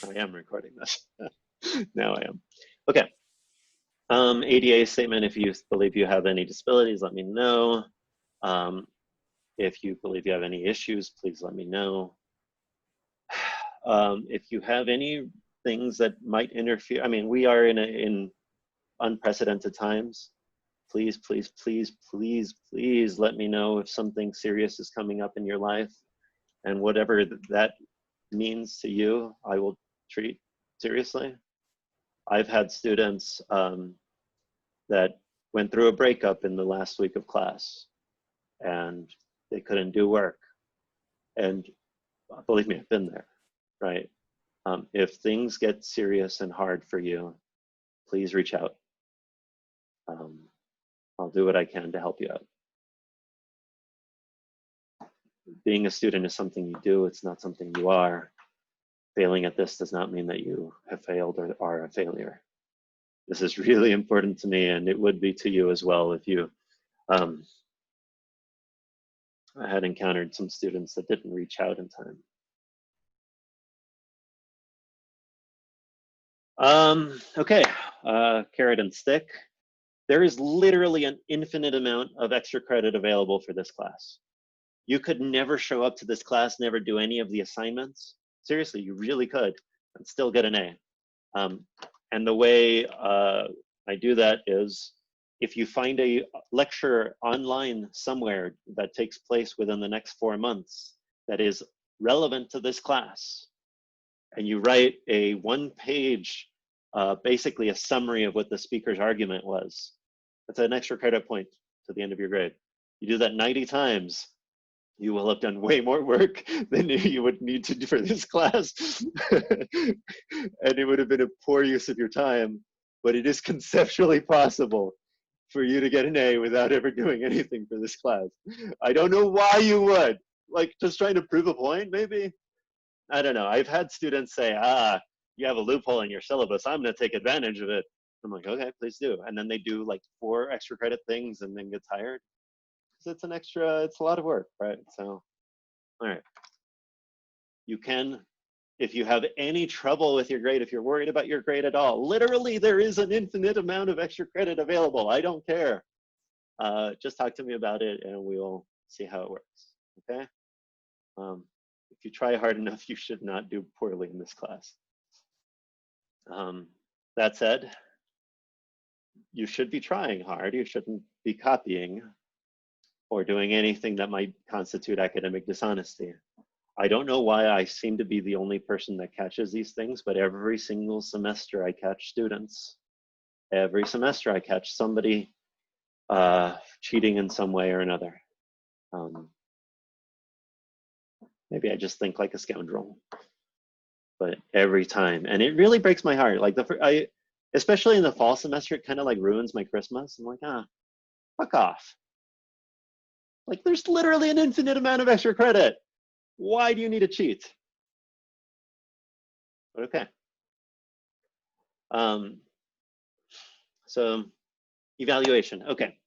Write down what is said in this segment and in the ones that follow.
I am recording this. Now I am. Okay. ADA statement, if you believe you have any disabilities, let me know. If you believe you have any issues, please let me know. If you have any things that might interfere, I mean, we are in unprecedented times. Please, please, please, please, please let me know if something serious is coming up in your life, and whatever that means to you, I will treat seriously. I've had students that went through a breakup in the last week of class, and they couldn't do work. And believe me, I've been there, right? If things get serious and hard for you, please reach out. I'll do what I can to help you out. Being a student is something you do, it's not something you are. Failing at this does not mean that you have failed or are a failure. This is really important to me, and it would be to you as well if you I had encountered some students that didn't reach out in time. Okay, carrot and stick. There is literally an infinite amount of extra credit available for this class. You could never show up to this class, never do any of the assignments. Seriously, you really could, and still get an A. And the way I do that is, if you find a lecture online somewhere that takes place within the next 4 months that is relevant to this class, and you write a 1-page, basically a summary of what the speaker's argument was, that's an extra credit point to the end of your grade. You do that 90 times, you will have done way more work than you would need to do for this class. And it would have been a poor use of your time, but it is conceptually possible for you to get an A without ever doing anything for this class. I don't know why you would. Like, just trying to prove a point, maybe? I don't know. I've had students say, you have a loophole in your syllabus, I'm gonna take advantage of it. I'm like, okay, please do. And then they do like 4 extra credit things and then get tired. It's an extra, it's a lot of work, right? So, all right. You can, if you have any trouble with your grade, if you're worried about your grade at all, literally there is an infinite amount of extra credit available. I don't care. Just talk to me about it and we will see how it works, okay? If you try hard enough, you should not do poorly in this class. That said, you should be trying hard. You shouldn't be copying or doing anything that might constitute academic dishonesty. I don't know why I seem to be the only person that catches these things, but every single semester I catch students. Every semester I catch somebody cheating in some way or another. Maybe I just think like a scoundrel, but every time. And it really breaks my heart. Like especially in the fall semester, it kind of like ruins my Christmas. I'm like, fuck off. Like, there's literally an infinite amount of extra credit. Why do you need to cheat? But okay. So evaluation, okay.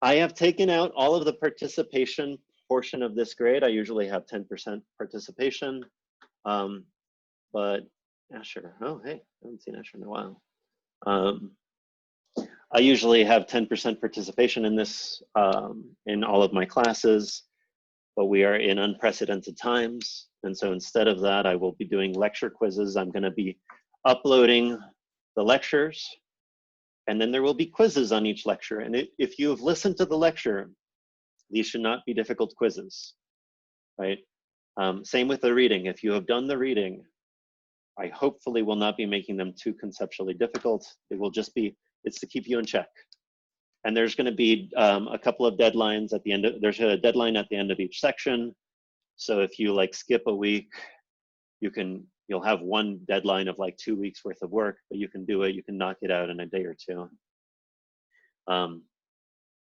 I have taken out all of the participation portion of this grade. I usually have 10% participation, but Asher, oh, hey, I haven't seen Asher in a while. I usually have 10% participation in this, in all of my classes, but we are in unprecedented times. And so instead of that, I will be doing lecture quizzes. I'm gonna be uploading the lectures, and then there will be quizzes on each lecture. And if you have listened to the lecture, these should not be difficult quizzes, right? Same with the reading. If you have done the reading, I hopefully will not be making them too conceptually difficult. It will just be, it's to keep you in check. And there's gonna be a couple of deadlines at the end of, there's a deadline at the end of each section. So if you like skip a week, you'll have one deadline of like 2 weeks worth of work, but you can do it, you can knock it out in a day or two.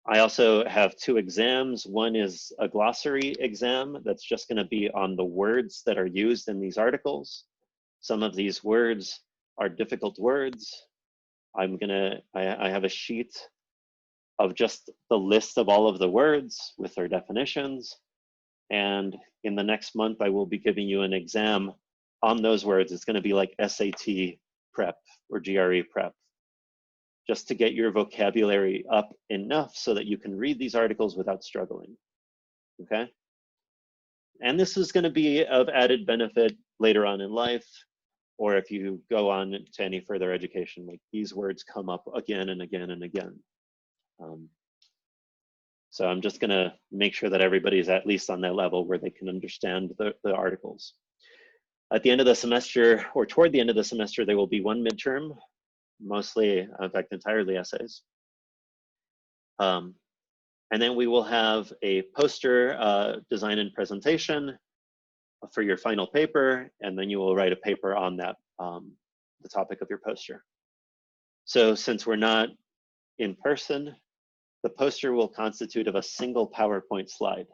I also have 2 exams. One is a glossary exam that's just gonna be on the words that are used in these articles. Some of these words are difficult words. I have a sheet of just the list of all of the words with their definitions. And in the next month, I will be giving you an exam on those words. It's going to be like SAT prep or GRE prep, just to get your vocabulary up enough so that you can read these articles without struggling, okay? And this is going to be of added benefit later on in life, or if you go on to any further education, like these words come up again and again and again. So I'm just going to make sure that everybody's at least on that level where they can understand the articles. At the end of the semester, or toward the end of the semester, there will be one midterm, mostly, in fact, entirely essays. And then we will have a poster design and presentation for your final paper, and then you will write a paper on that, the topic of your poster. So since we're not in person, the poster will constitute of a single PowerPoint slide.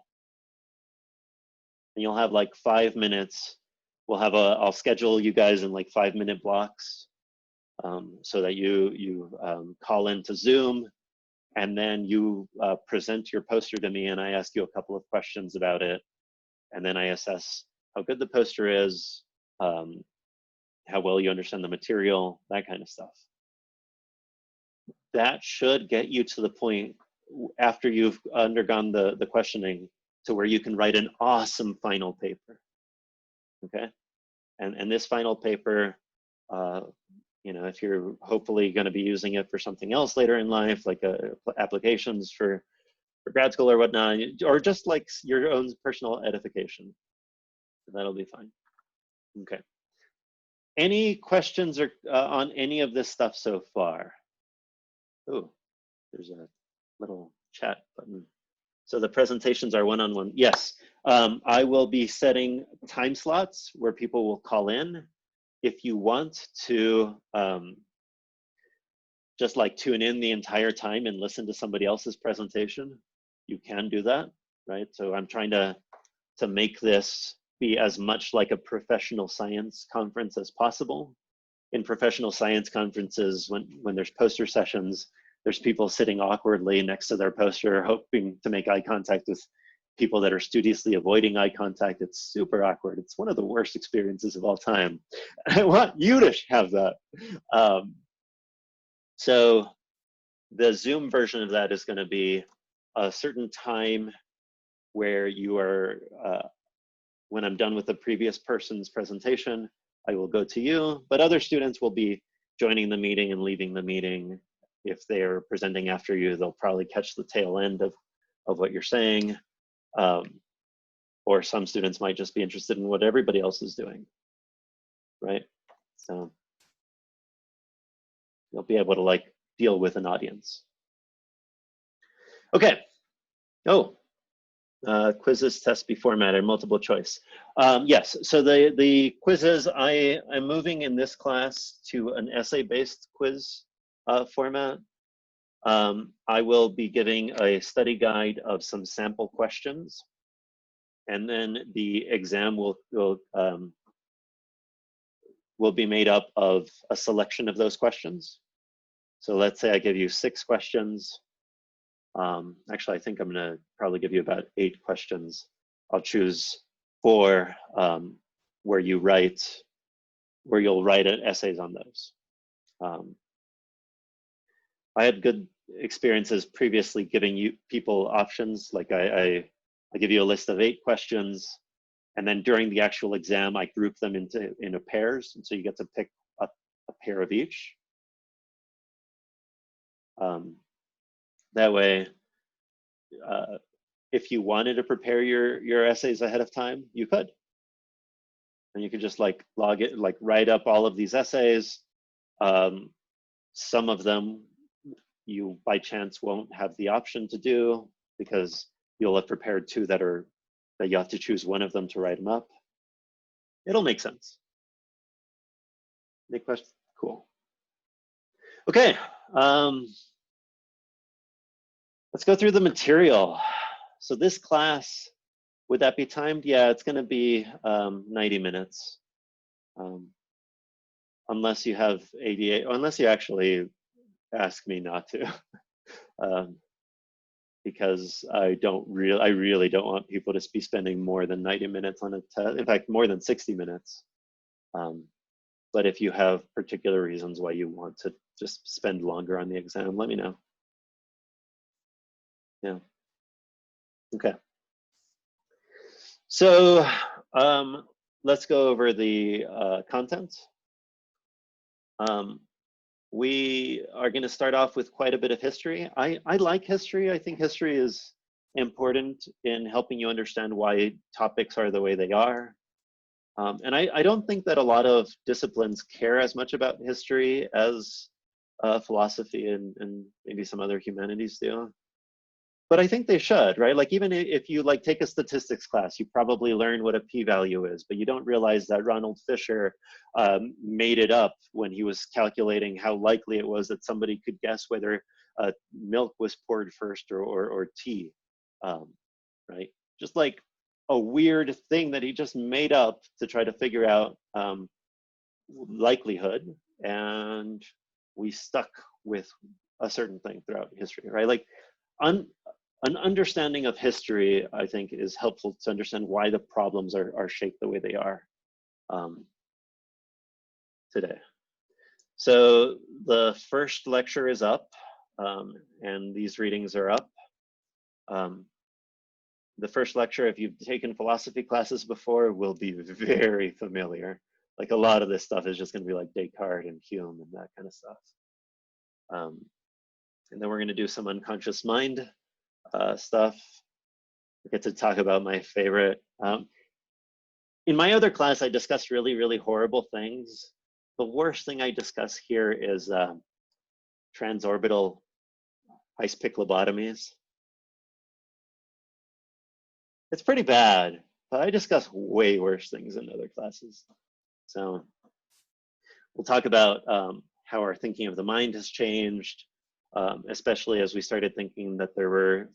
And you'll have like 5 minutes. I'll schedule you guys in like 5-minute blocks so that you call into Zoom, and then you present your poster to me, and I ask you a couple of questions about it. And then I assess how good the poster is, how well you understand the material, that kind of stuff. That should get you to the point after you've undergone the questioning to where you can write an awesome final paper, okay? And this final paper, you know, if you're hopefully going to be using it for something else later in life, like applications for grad school or whatnot, or just like your own personal edification, that'll be fine. Okay. Any questions or on any of this stuff so far? Oh, there's a little chat button. So the presentations are one-on-one. Yes, I will be setting time slots where people will call in. If you want to just like tune in the entire time and listen to somebody else's presentation, you can do that, right? So I'm trying to make this be as much like a professional science conference as possible. In professional science conferences, when there's poster sessions, there's people sitting awkwardly next to their poster, hoping to make eye contact with people that are studiously avoiding eye contact. It's super awkward. It's one of the worst experiences of all time. I want you to have that. So the Zoom version of that is going to be a certain time where you are, when I'm done with the previous person's presentation, I will go to you, but other students will be joining the meeting and leaving the meeting. If they're presenting after you, they'll probably catch the tail end of what you're saying. Or some students might just be interested in what everybody else is doing, right? So you'll be able to like deal with an audience. Okay. Oh, quizzes, tests be formatted, multiple choice. Yes, so the quizzes, I'm moving in this class to an essay-based quiz format. I will be giving a study guide of some sample questions, and then the exam will be made up of a selection of those questions. So let's say I give you 6 questions. Actually, I think I'm gonna probably give you about 8 questions. I'll choose 4 where you'll write essays on those. I had good experiences previously giving people options. Like I give you a list of 8 questions, and then during the actual exam, I group them into pairs, and so you get to pick a pair of each. That way, if you wanted to prepare your essays ahead of time, you could. And you could just like log it, like write up all of these essays. Some of them you by chance won't have the option to do because you'll have prepared 2 that you have to choose one of them to write them up. It'll make sense. Any questions? Cool. Okay. Let's go through the material. So this class, would that be timed? Yeah, it's going to be 90 minutes. Unless you have ADA, unless you actually ask me not to. Because I really don't want people to be spending more than 90 minutes on a test. In fact, more than 60 minutes. But if you have particular reasons why you want to just spend longer on the exam, let me know. Yeah. Okay. So let's go over the content. We are going to start off with quite a bit of history. I like history. I think history is important in helping you understand why topics are the way they are. And I don't think that a lot of disciplines care as much about history as philosophy and maybe some other humanities do. But I think they should, right? Like even if you like take a statistics class, you probably learn what a p-value is, but you don't realize that Ronald Fisher made it up when he was calculating how likely it was that somebody could guess whether milk was poured first or tea, right? Just like a weird thing that he just made up to try to figure out likelihood, and we stuck with a certain thing throughout history, right? Like an understanding of history, I think, is helpful to understand why the problems are shaped the way they are today. So the first lecture is up, and these readings are up. The first lecture, if you've taken philosophy classes before, will be very familiar. Like a lot of this stuff is just going to be like Descartes and Hume and that kind of stuff. And then we're going to do some unconscious mind stuff. I get to talk about my favorite. In my other class, I discuss really, really horrible things. The worst thing I discuss here is transorbital ice pick lobotomies. It's pretty bad, but I discuss way worse things in other classes. So we'll talk about how our thinking of the mind has changed, especially as we started thinking that there were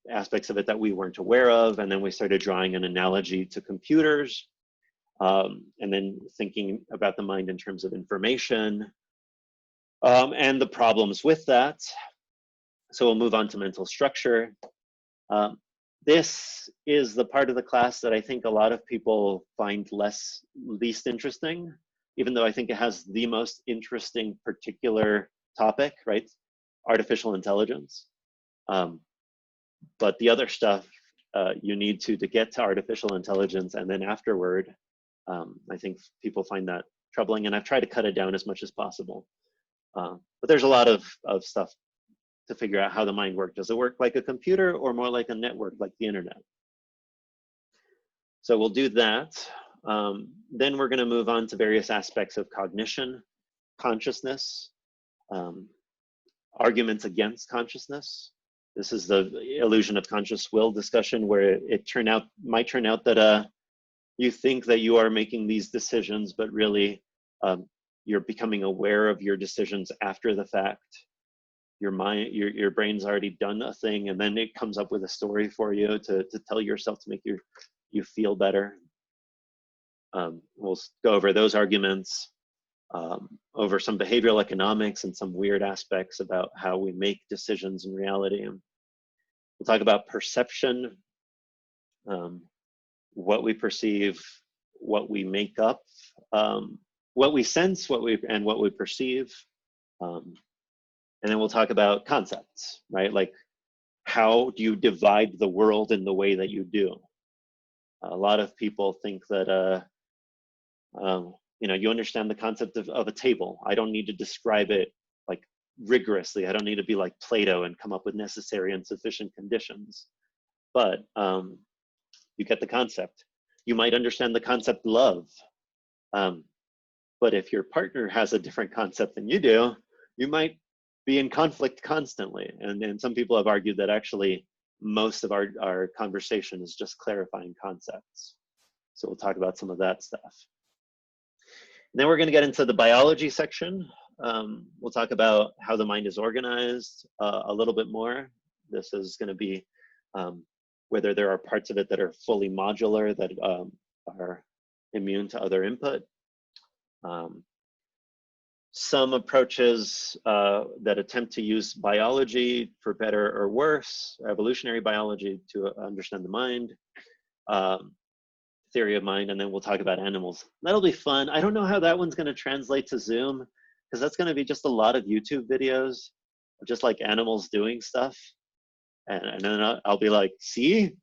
aspects of it that we weren't aware of, and then we started drawing an analogy to computers, and then thinking about the mind in terms of information, and the problems with that. So we'll move on to mental structure. This is the part of the class that I think a lot of people find least interesting, even though I think it has the most interesting particular topic, right? Artificial intelligence. But the other stuff you need to get to artificial intelligence, and then afterward, I think people find that troubling, and I've tried to cut it down as much as possible. But there's a lot of stuff to figure out how the mind works. Does it work like a computer or more like a network like the internet? So we'll do that. Then we're going to move on to various aspects of cognition, consciousness, arguments against consciousness. This is the illusion of conscious will discussion, where it might turn out that you think that you are making these decisions, but really you're becoming aware of your decisions after the fact. Your mind, your brain's already done a thing, and then it comes up with a story for you to tell yourself to make you feel better. We'll go over those arguments, over some behavioral economics and some weird aspects about how we make decisions in reality. We'll talk about perception, what we perceive, what we make up, what we sense, what we perceive. And then we'll talk about concepts, right? Like, how do you divide the world in the way that you do? A lot of people think that, you understand the concept of a table. I don't need to describe it like rigorously. I don't need to be like Plato and come up with necessary and sufficient conditions. But you get the concept. You might understand the concept love. But if your partner has a different concept than you do, you might be in conflict constantly. And some people have argued that actually most of our conversation is just clarifying concepts. So we'll talk about some of that stuff. And then we're going to get into the biology section. We'll talk about how the mind is organized a little bit more. This is going to be whether there are parts of it that are fully modular, that are immune to other input. Some approaches that attempt to use biology for better or worse, evolutionary biology, to understand the mind. theory of mind, and then we'll talk about animals. That'll be fun. I don't know how that one's going to translate to Zoom, because that's going to be just a lot of YouTube videos of just like animals doing stuff. And then I'll be like, see,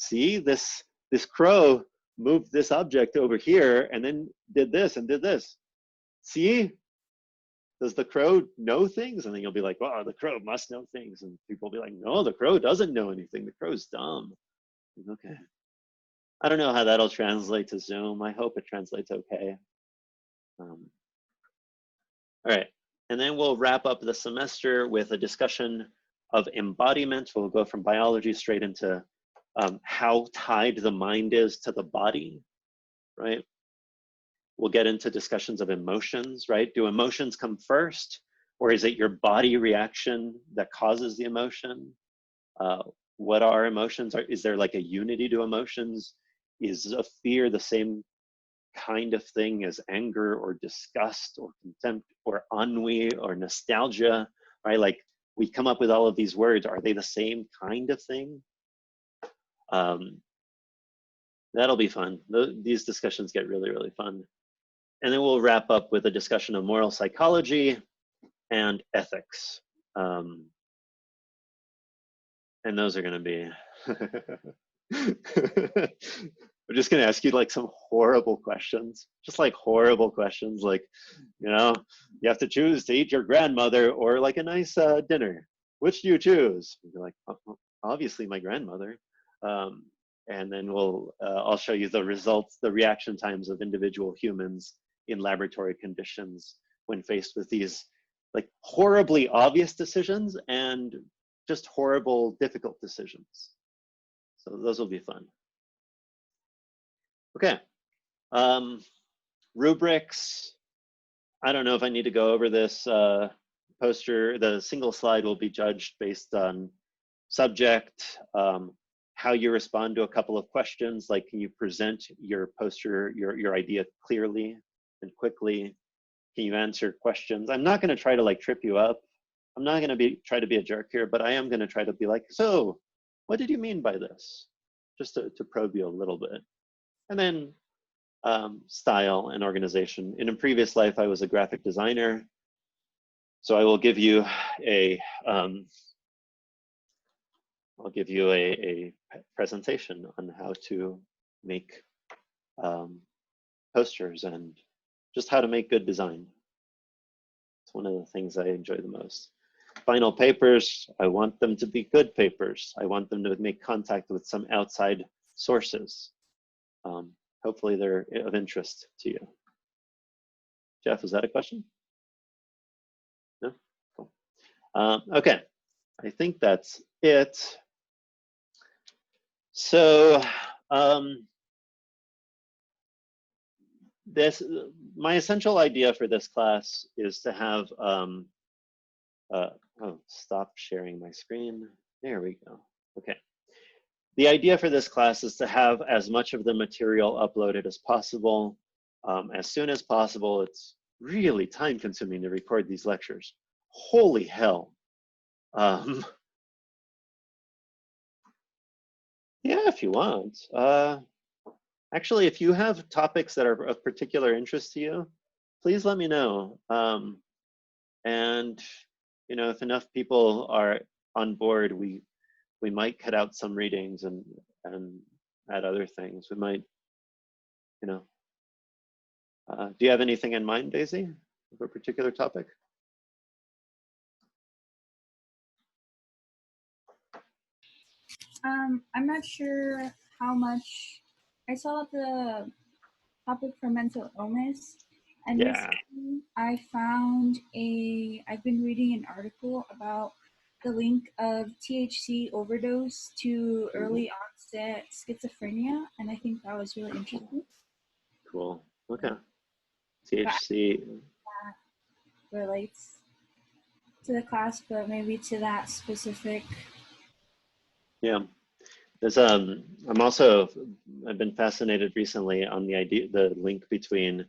this crow moved this object over here and then did this and did this. See, does the crow know things? And then you'll be like, wow, the crow must know things. And people will be like, no, the crow doesn't know anything. The crow's dumb. Okay. I don't know how that'll translate to Zoom. I hope it translates okay. All right. And then we'll wrap up the semester with a discussion of embodiment. We'll go from biology straight into how tied the mind is to the body, right? We'll get into discussions of emotions, right? Do emotions come first, or is it your body reaction that causes the emotion? What are emotions? Is there like a unity to emotions? Is a fear the same kind of thing as anger or disgust or contempt or ennui or nostalgia, right? Like we come up with all of these words. Are they the same kind of thing? That'll be fun. These discussions get really, really fun. And then we'll wrap up with a discussion of moral psychology and ethics. And those are going to be, I'm just going to ask you like some horrible questions, just like horrible questions, like, you know, you have to choose to eat your grandmother or like a nice dinner. Which do you choose? You're like, oh, obviously my grandmother. And then I'll show you the results, the reaction times of individual humans in laboratory conditions when faced with these like horribly obvious decisions and just horrible, difficult decisions. So those will be fun. Okay. Rubrics. I don't know if I need to go over this poster. The single slide will be judged based on subject, how you respond to a couple of questions, like can you present your poster, your idea clearly and quickly? Can you answer questions? I'm not going to try to like trip you up. I'm not going to try to be a jerk here, but I am going to try to be like, so what did you mean by this? Just to probe you a little bit. And then style and organization. In a previous life, I was a graphic designer. So I will give you a presentation on how to make posters and just how to make good design. It's one of the things I enjoy the most. Final papers, I want them to be good papers. I want them to make contact with some outside sources. Hopefully they're of interest to you. Jeff, is that a question? No? Cool. Okay, I think that's it. So my essential idea for this class is to have, stop sharing my screen. There we go. Okay. The idea for this class is to have as much of the material uploaded as possible, as soon as possible. It's really time consuming to record these lectures. Holy hell. Yeah, if you want. Actually, if you have topics that are of particular interest to you, please let me know. And you know, if enough people are on board, we might cut out some readings and add other things. We might, you know. Do you have anything in mind, Daisy, for a particular topic? I'm not sure how much. I saw the topic for mental illness, and Yeah. recently I've been reading an article about the link of THC overdose to early onset schizophrenia, and I think that was really interesting. Cool. Okay. But THC. that relates to the class, but maybe to that specific. Yeah. There's I've been fascinated recently on the link between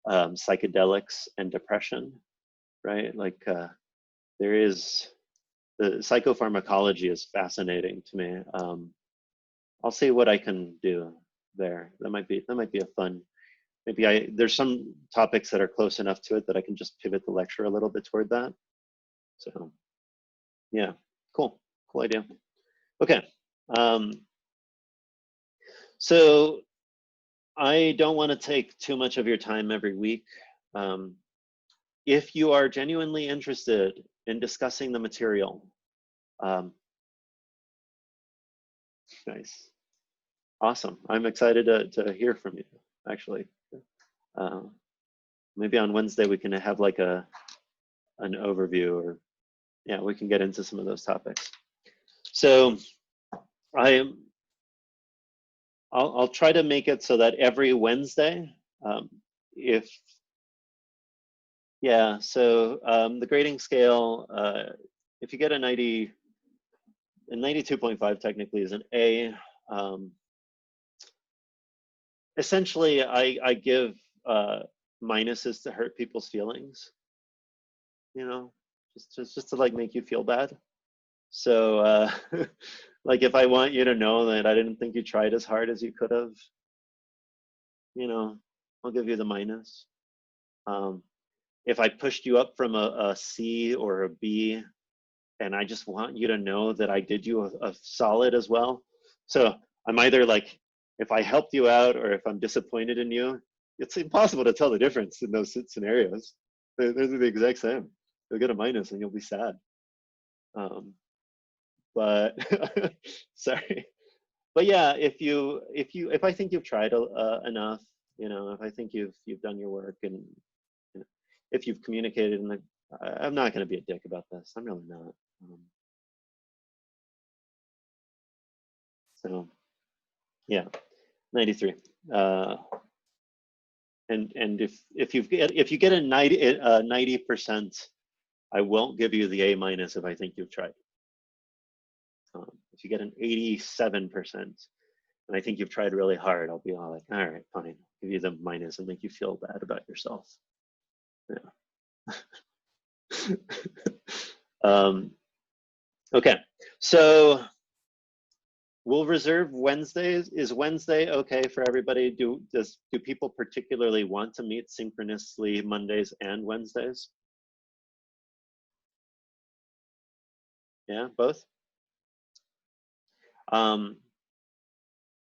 psychedelics and depression, right? Like the psychopharmacology is fascinating to me. I'll see what I can do there. That might be a fun. Maybe there's some topics that are close enough to it that I can just pivot the lecture a little bit toward that. So yeah, cool idea. Okay, so I don't want to take too much of your time every week. If you are genuinely interested in discussing the material, nice, awesome. I'm excited to hear from you, actually. Maybe on Wednesday we can have like an overview, or yeah, we can get into some of those topics. So I'll try to make it so that every Wednesday, the grading scale, if you get a 90, a 92.5 technically is an A. Essentially, I give minuses to hurt people's feelings, you know, just to like make you feel bad. So like if I want you to know that I didn't think you tried as hard as you could have, you know, I'll give you the minus. If I pushed you up from a C or a B, and I just want you to know that I did you a solid as well. So I'm either like, if I helped you out or if I'm disappointed in you, it's impossible to tell the difference in those scenarios. They're the exact same. You'll get a minus and you'll be sad. But sorry. But yeah, if I think you've tried enough, you know, if I think you've done your work, and you know, if you've communicated, and I'm not going to be a dick about this. I'm really not. So yeah, 93. And if you get a 90%, I won't give you the A minus if I think you've tried. If you get an 87%, and I think you've tried really hard, I'll be all like, all right, fine, I'll give you the minus and make you feel bad about yourself. Yeah. Okay, so we'll reserve Wednesdays. Is Wednesday okay for everybody? Do people particularly want to meet synchronously Mondays and Wednesdays? Yeah, both.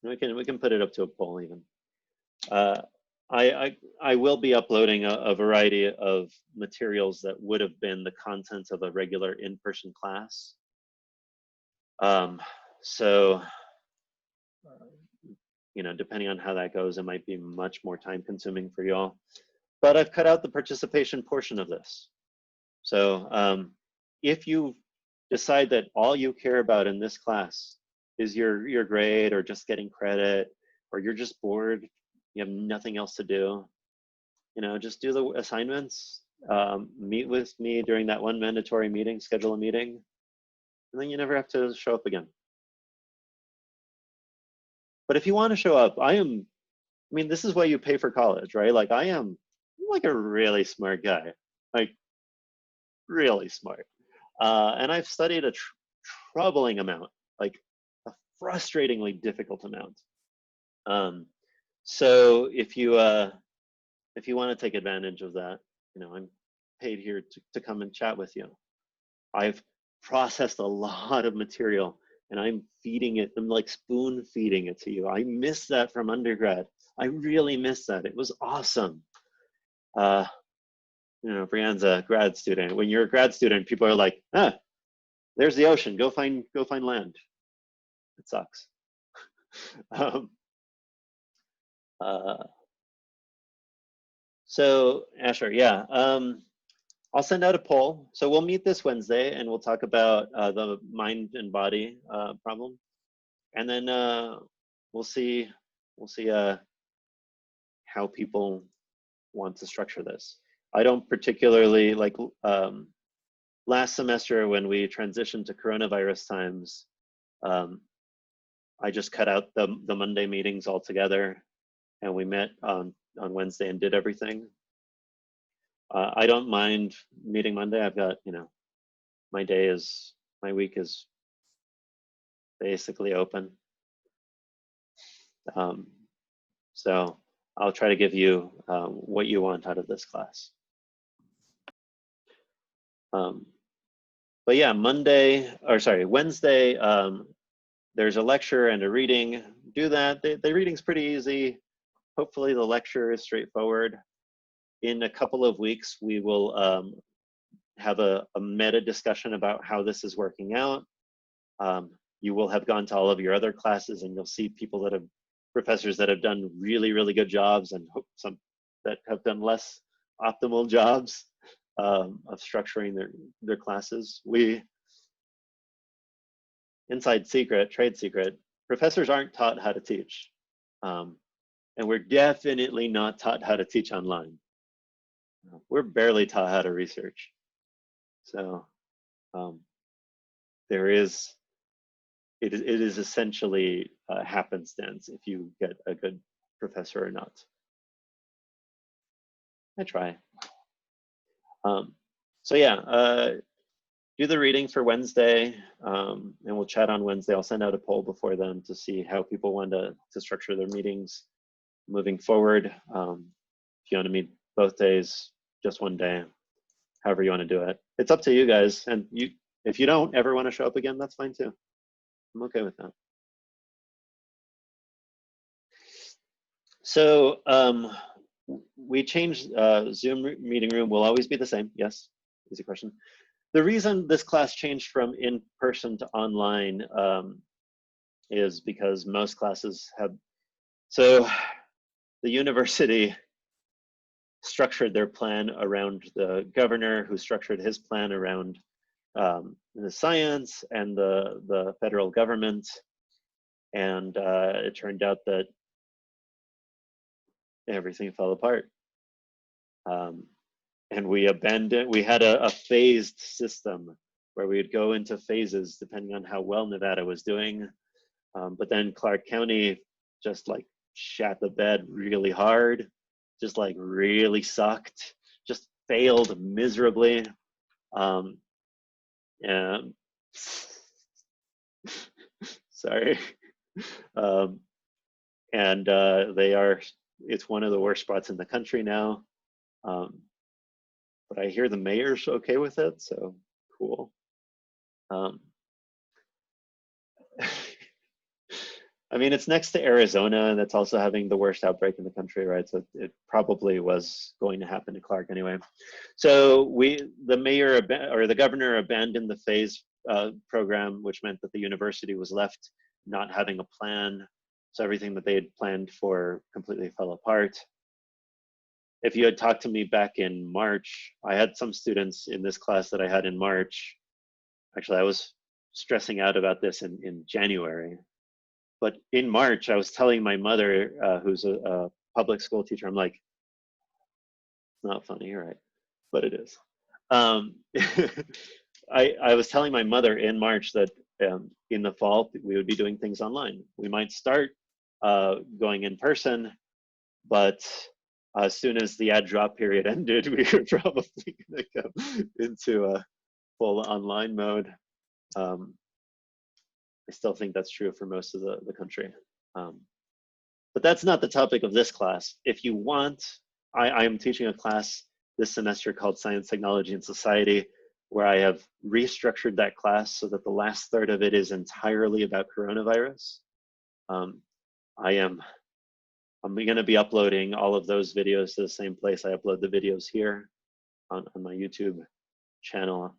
We can put it up to a poll even. I will be uploading a variety of materials that would have been the content of a regular in-person class. So, you know, depending on how that goes, it might be much more time consuming for y'all. But I've cut out the participation portion of this. So if you decide that all you care about in this class is your grade, or just getting credit, or you're just bored, you have nothing else to do, you know, just do the assignments, meet with me during that one mandatory meeting, schedule a meeting, and then you never have to show up again. But if you want to show up, I mean, this is why you pay for college, right? Like I'm like a really smart guy, like really smart. And I've studied a troubling amount, like a frustratingly difficult amount. So if you want to take advantage of that, you know, I'm paid here to come and chat with you. I've processed a lot of material, and I'm feeding it. I'm like spoon feeding it to you. I miss that from undergrad. I really miss that. It was awesome. You know, Brianne's a grad student. When you're a grad student, people are like, ah, there's the ocean. Go find land. It sucks. So Asher, yeah. I'll send out a poll. So we'll meet this Wednesday and we'll talk about the mind and body problem, and then we'll see how people want to structure this. I don't particularly like last semester when we transitioned to coronavirus times. I just cut out the Monday meetings altogether, and we met on Wednesday and did everything. I don't mind meeting Monday. I've got, you know, my week is basically open. So I'll try to give you what you want out of this class. But yeah, Wednesday, there's a lecture and a reading. Do that. The reading's pretty easy. Hopefully the lecture is straightforward. In a couple of weeks, we will have a meta discussion about how this is working out. You will have gone to all of your other classes and you'll see people that have, professors that have done really, really good jobs and some that have done less optimal jobs of structuring their classes. Inside secret, trade secret, professors aren't taught how to teach. And we're definitely not taught how to teach online. We're barely taught how to research. So it is essentially happenstance if you get a good professor or not. I try. So yeah, do the reading for Wednesday, and we'll chat on Wednesday. I'll send out a poll before then to see how people want to structure their meetings moving forward. If you want to meet both days, just one day, however you want to do it. It's up to you guys. And if you don't ever want to show up again, that's fine too. I'm okay with that. So we changed Zoom meeting room will always be the same. Yes, easy question. The reason this class changed from in-person to online is because most classes have, so the university structured their plan around the governor, who structured his plan around the science and the federal government. And it turned out that everything fell apart. And we had a phased system where we'd go into phases depending on how well Nevada was doing. But then Clark County just like shat the bed really hard, just like really sucked, just failed miserably. And sorry. And it's one of the worst spots in the country now. But I hear the mayor's okay with it, so cool. I mean, it's next to Arizona, and that's also having the worst outbreak in the country, right? So it probably was going to happen to Clark anyway. So the mayor or the governor abandoned the phase program, which meant that the university was left not having a plan. So everything that they had planned for completely fell apart. If you had talked to me back in March, I had some students in this class that I had in March. Actually, I was stressing out about this in January. But in March, I was telling my mother, who's a public school teacher, I'm like, it's not funny, you're right, but it is. I was telling my mother in March that in the fall, we would be doing things online. We might start going in person, but as soon as the ad drop period ended, we were probably going to go into a full online mode. I still think that's true for most of the country. But that's not the topic of this class. If you want, I am teaching a class this semester called Science, Technology, and Society, where I have restructured that class so that the last third of it is entirely about coronavirus. I'm going to be uploading all of those videos to the same place I upload the videos here on my YouTube channel.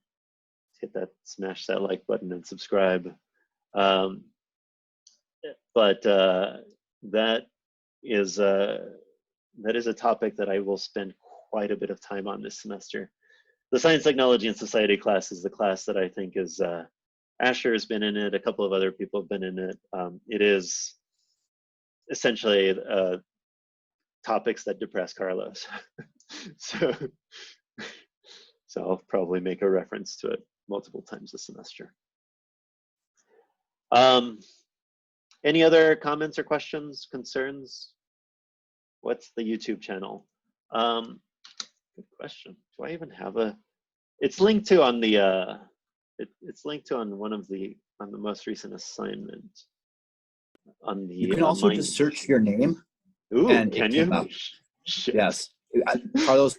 Hit that, smash that like button and subscribe. But that is a topic that I will spend quite a bit of time on this semester. The Science, Technology, and Society class is the class that I think is, Asher has been in it, a couple of other people have been in it. It is essentially topics that depress Carlos. so I'll probably make a reference to it multiple times this semester. Any other comments or questions, concerns? What's the YouTube channel? Good question. Do I even have a? It's linked to on the. It's linked to on one of the most recent assignment. On the. You can also just search your name. Ooh, and can it you? came up. Shit. Yes, Carlos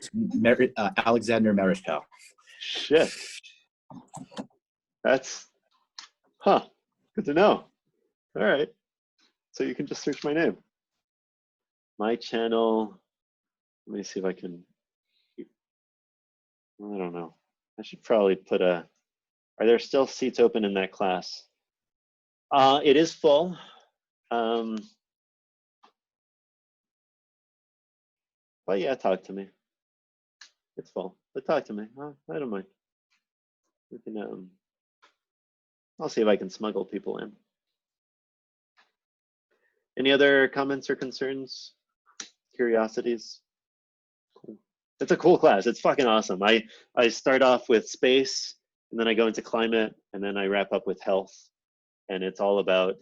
Alexander Mariscal. Shit. That's, huh, good to know. All right. So you can just search my name. My channel, let me see if I can, I don't know. I should probably put a, are there still seats open in that class? It is full. But yeah, talk to me. It's full, but talk to me. I don't mind. We can, I'll see if I can smuggle people in. Any other comments or concerns? Curiosities? Cool. It's a cool class. It's fucking awesome. I start off with space, and then I go into climate, and then I wrap up with health. And it's all about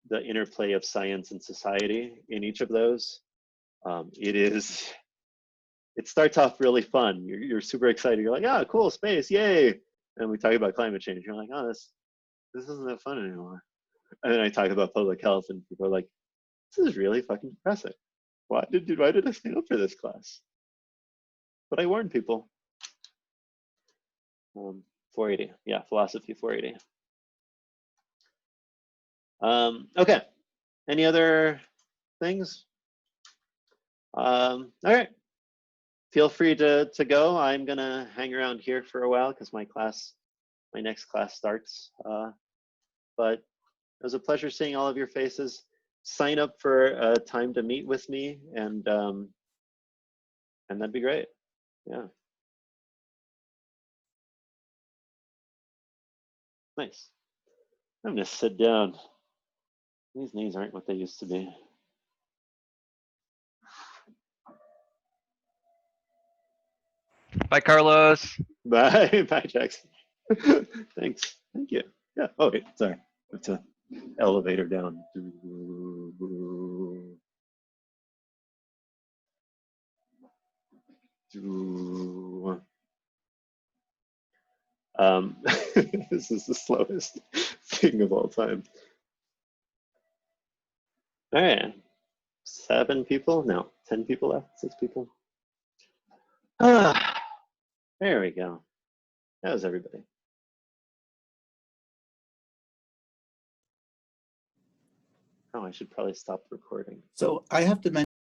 the interplay of science and society in each of those. It starts off really fun. You're super excited. You're like, ah, cool, space, yay. And we talk about climate change. You're like, oh, this isn't that fun anymore. And then I talk about public health, and people are like, this is really fucking depressing. Why did I sign up for this class? But I warned people. 480, yeah, philosophy 480. Okay, any other things? All right, feel free to go. I'm gonna hang around here for a while because my next class starts. But it was a pleasure seeing all of your faces. Sign up for a time to meet with me, and that'd be great. Yeah. Nice. I'm gonna sit down. These knees aren't what they used to be. Bye, Carlos. Bye, bye, Jackson. Thanks. Thank you. Yeah. Oh, wait, sorry. It's an elevator down. This is the slowest thing of all time. All right. 7 people? No, 10 people left. 6 people. There we go. That was everybody. Oh, I should probably stop recording. So I have to mention